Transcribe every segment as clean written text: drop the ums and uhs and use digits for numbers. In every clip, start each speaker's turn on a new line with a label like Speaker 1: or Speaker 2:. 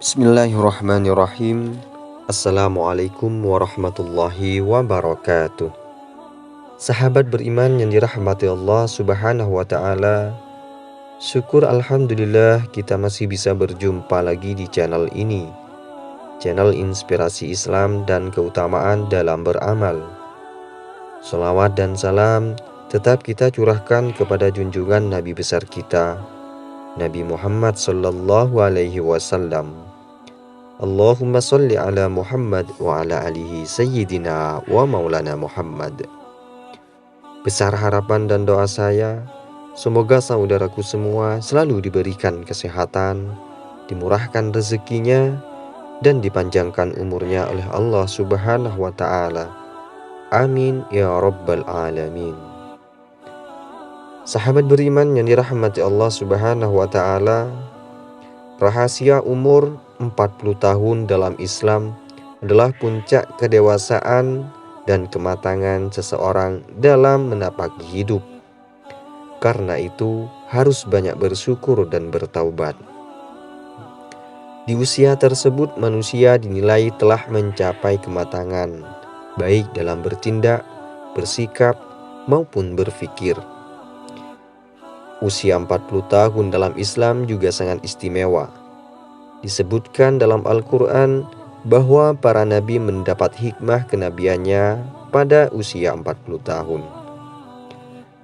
Speaker 1: Bismillahirrahmanirrahim. Assalamualaikum warahmatullahi wabarakatuh. Sahabat beriman yang dirahmati Allah subhanahu wa ta'ala, syukur alhamdulillah kita masih bisa berjumpa lagi di channel ini, channel inspirasi Islam dan keutamaan dalam beramal. Salawat dan salam tetap kita curahkan kepada junjungan Nabi besar kita, Nabi Muhammad sallallahu alaihi wasallam. Allahumma sholli ala Muhammad wa ala alihi sayyidina wa maulana Muhammad. Besar harapan dan doa saya, semoga saudaraku semua selalu diberikan kesehatan, dimurahkan rezekinya, dan dipanjangkan umurnya oleh Allah subhanahu wa ta'ala. Amin ya rabbal alamin. Sahabat beriman yang dirahmati Allah subhanahu wa ta'ala, rahasia umur 40 tahun dalam Islam adalah puncak kedewasaan dan kematangan seseorang dalam menapaki hidup. Karena itu harus banyak bersyukur dan bertaubat. Di usia tersebut manusia dinilai telah mencapai kematangan, baik dalam bertindak, bersikap, maupun berpikir. Usia 40 tahun dalam Islam juga sangat istimewa. Disebutkan dalam Al-Quran bahwa para nabi mendapat hikmah kenabiannya pada usia 40 tahun.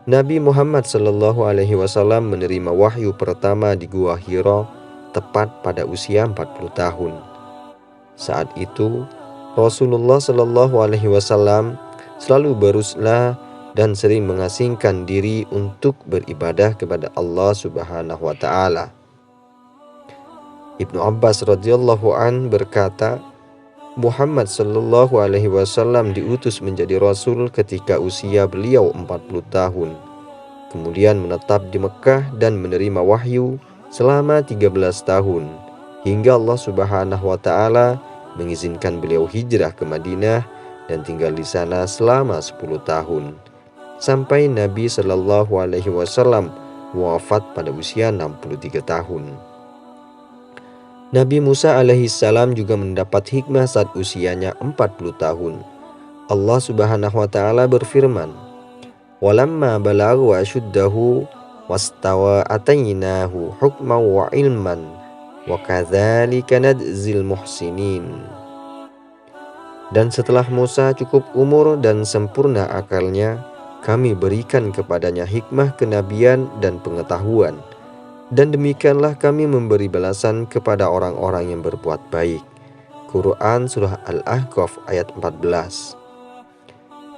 Speaker 1: Nabi Muhammad SAW menerima wahyu pertama di Gua Hira tepat pada usia 40 tahun. Saat itu Rasulullah SAW selalu beruzlah dan sering mengasingkan diri untuk beribadah kepada Allah subhanahu wa ta'ala. Ibnu Abbas radhiyallahu an berkata, Muhammad sallallahu alaihi wasallam diutus menjadi rasul ketika usia beliau 40 tahun. Kemudian menetap di Mekah dan menerima wahyu selama 13 tahun hingga Allah subhanahu wa ta'ala mengizinkan beliau hijrah ke Madinah dan tinggal di sana selama 10 tahun. Sampai Nabi Shallallahu Alaihi Wasallam wafat pada usia 63 tahun. Nabi Musa alaihissalam juga mendapat hikmah saat usianya 40 tahun. Allah Subhanahu wa taala berfirman, "Walamma balagha ashuddahu wastawa atainahu hukman wa ilman wa kadzalika nadzil muhsinin." Dan setelah Musa cukup umur dan sempurna akalnya, kami berikan kepadanya hikmah kenabian dan pengetahuan. Dan demikianlah kami memberi balasan kepada orang-orang yang berbuat baik. Quran Surah Al-Ahqaf ayat 14.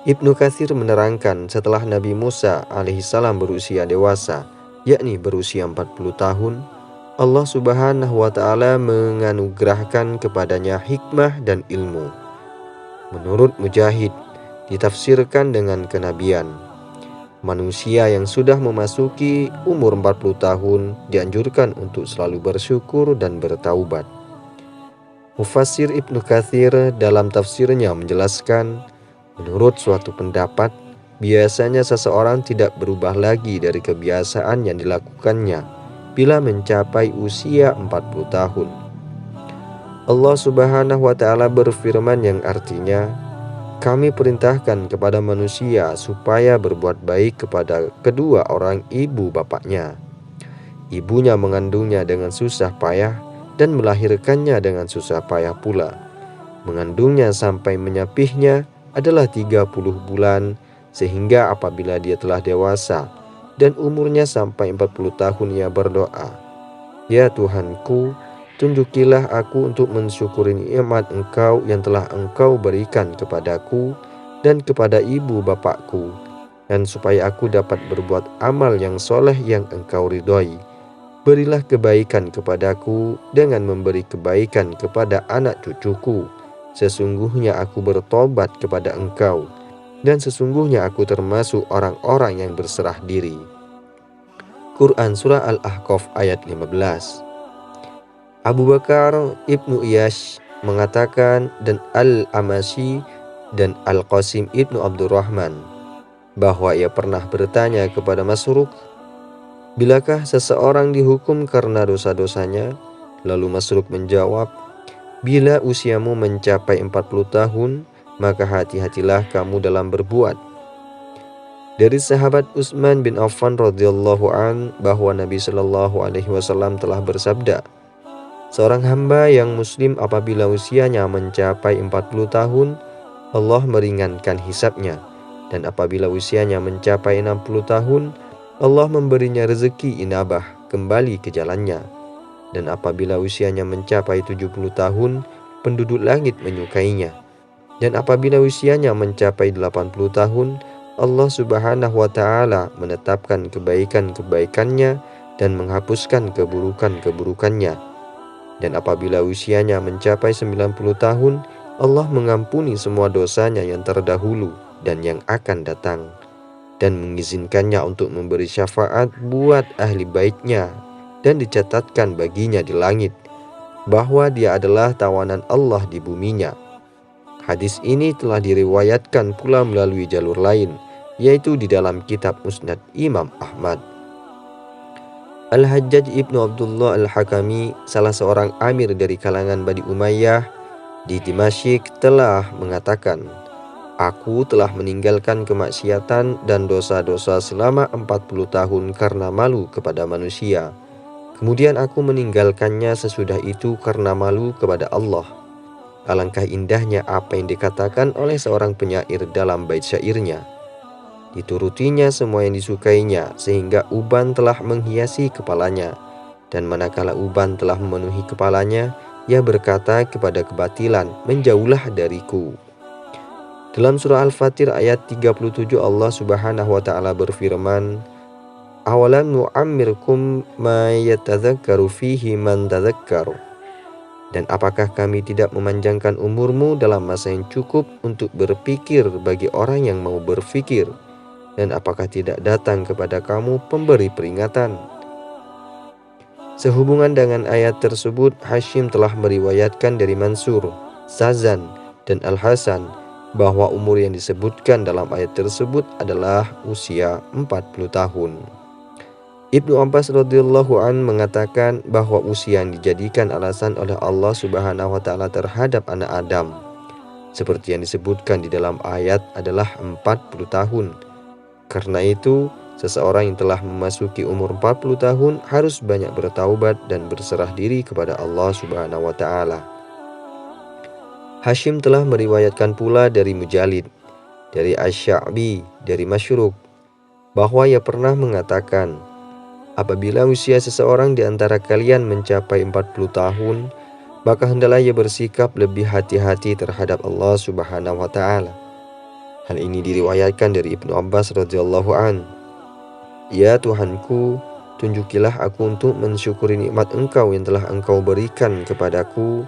Speaker 1: Ibnu Katsir menerangkan setelah Nabi Musa alaihissalam berusia dewasa, yakni berusia 40 tahun, Allah subhanahu wa ta'ala menganugerahkan kepadanya hikmah dan ilmu. Menurut Mujahid, ditafsirkan dengan kenabian. Manusia yang sudah memasuki umur 40 tahun dianjurkan untuk selalu bersyukur dan bertaubat. Mufassir Ibnu Katsir dalam tafsirnya menjelaskan, menurut suatu pendapat, biasanya seseorang tidak berubah lagi dari kebiasaan yang dilakukannya bila mencapai usia 40 tahun. Allah subhanahu wa ta'ala berfirman yang artinya, kami perintahkan kepada manusia supaya berbuat baik kepada kedua orang ibu bapaknya. Ibunya mengandungnya dengan susah payah dan melahirkannya dengan susah payah pula. Mengandungnya sampai menyapihnya adalah 30 bulan, sehingga apabila dia telah dewasa dan umurnya sampai 40 tahun ia berdoa, "Ya Tuhanku, tunjukilah aku untuk mensyukuri nikmat Engkau yang telah Engkau berikan kepadaku dan kepada ibu bapakku, dan supaya aku dapat berbuat amal yang soleh yang Engkau ridhoi. Berilah kebaikan kepadaku dengan memberi kebaikan kepada anak cucuku. Sesungguhnya aku bertobat kepada Engkau, dan sesungguhnya aku termasuk orang-orang yang berserah diri." Quran Surah Al-Ahqaf ayat 15. Abu Bakar Ibnu Iyash mengatakan dan Al-Amashi dan Al-Qasim Ibnu Abdurrahman bahwa ia pernah bertanya kepada Masruq, bilakah seseorang dihukum karena dosa-dosanya? Lalu Masruq menjawab, bila usiamu mencapai 40 tahun, maka hati-hatilah kamu dalam berbuat. Dari sahabat Utsman bin Affan radhiyallahu an bahwa Nabi Shallallahu alaihi wasallam telah bersabda, seorang hamba yang muslim apabila usianya mencapai 40 tahun, Allah meringankan hisabnya, dan apabila usianya mencapai 60 tahun, Allah memberinya rezeki inabah kembali ke jalannya. Dan apabila usianya mencapai 70 tahun, penduduk langit menyukainya. Dan apabila usianya mencapai 80 tahun, Allah Subhanahu wa Ta'ala menetapkan kebaikan-kebaikannya dan menghapuskan keburukan-keburukannya. Dan apabila usianya mencapai 90 tahun, Allah mengampuni semua dosanya yang terdahulu dan yang akan datang, dan mengizinkannya untuk memberi syafaat buat ahli baitnya, dan dicatatkan baginya di langit bahwa dia adalah tawanan Allah di buminya. Hadis ini telah diriwayatkan pula melalui jalur lain, yaitu di dalam kitab Musnad Imam Ahmad. Al-Hajjaj ibnu Abdullah al-Hakami, salah seorang amir dari kalangan Bani Umayyah di Dimashq, telah mengatakan, aku telah meninggalkan kemaksiatan dan dosa-dosa selama 40 tahun karena malu kepada manusia. Kemudian aku meninggalkannya sesudah itu karena malu kepada Allah. Alangkah indahnya apa yang dikatakan oleh seorang penyair dalam bait syairnya. Diturutinya semua yang disukainya, sehingga uban telah menghiasi kepalanya. Dan manakala uban telah memenuhi kepalanya, ia berkata kepada kebatilan, menjauhlah dariku. Dalam surah Al-Fatir ayat 37 Allah Subhanahu wa Ta'ala berfirman, awalam nu'ammirkum ma yatadzakkaru fihi man tadzakkaru. Dan apakah kami tidak memanjangkan umurmu dalam masa yang cukup untuk berpikir bagi orang yang mau berpikir? Dan apakah tidak datang kepada kamu pemberi peringatan? Sehubungan dengan ayat tersebut, Hashim telah meriwayatkan dari Mansur, Sazan, dan Al-Hasan bahwa umur yang disebutkan dalam ayat tersebut adalah usia 40 tahun. Ibnu Abbas radhiyallahu an mengatakan bahwa usia yang dijadikan alasan oleh Allah Subhanahu wa Ta'ala terhadap anak Adam, seperti yang disebutkan di dalam ayat, adalah 40 tahun. Karena itu, seseorang yang telah memasuki umur 40 tahun harus banyak bertaubat dan berserah diri kepada Allah Subhanahu wa Ta'ala. Hashim telah meriwayatkan pula dari Mujalid, dari Asy-Sya'bi, dari Masruq, bahwa ia pernah mengatakan, apabila usia seseorang di antara kalian mencapai 40 tahun, maka hendaklah ia bersikap lebih hati-hati terhadap Allah Subhanahu wa Ta'ala. Hal ini diriwayatkan dari Ibnu Abbas radhiyallahu an. Ya Tuhanku, tunjukilah aku untuk mensyukuri nikmat Engkau yang telah Engkau berikan kepadaku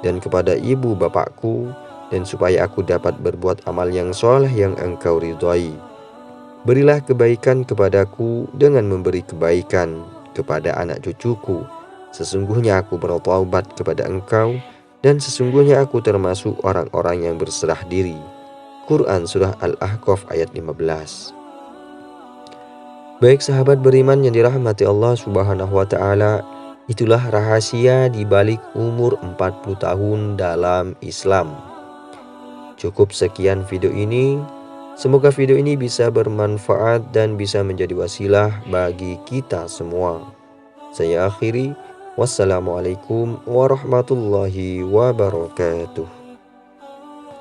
Speaker 1: dan kepada ibu bapakku, dan supaya aku dapat berbuat amal yang soleh yang Engkau ridhai. Berilah kebaikan kepadaku dengan memberi kebaikan kepada anak cucuku. Sesungguhnya aku bertaubat kepada Engkau, dan sesungguhnya aku termasuk orang-orang yang berserah diri. Quran Surah Al-Ahqaf ayat 15. Baik sahabat beriman yang dirahmati Allah Subhanahu wa Ta'ala, itulah rahasia di balik umur 40 tahun dalam Islam. Cukup sekian video ini. Semoga video ini bisa bermanfaat dan bisa menjadi wasilah bagi kita semua. Saya akhiri. Wassalamualaikum warahmatullahi wabarakatuh.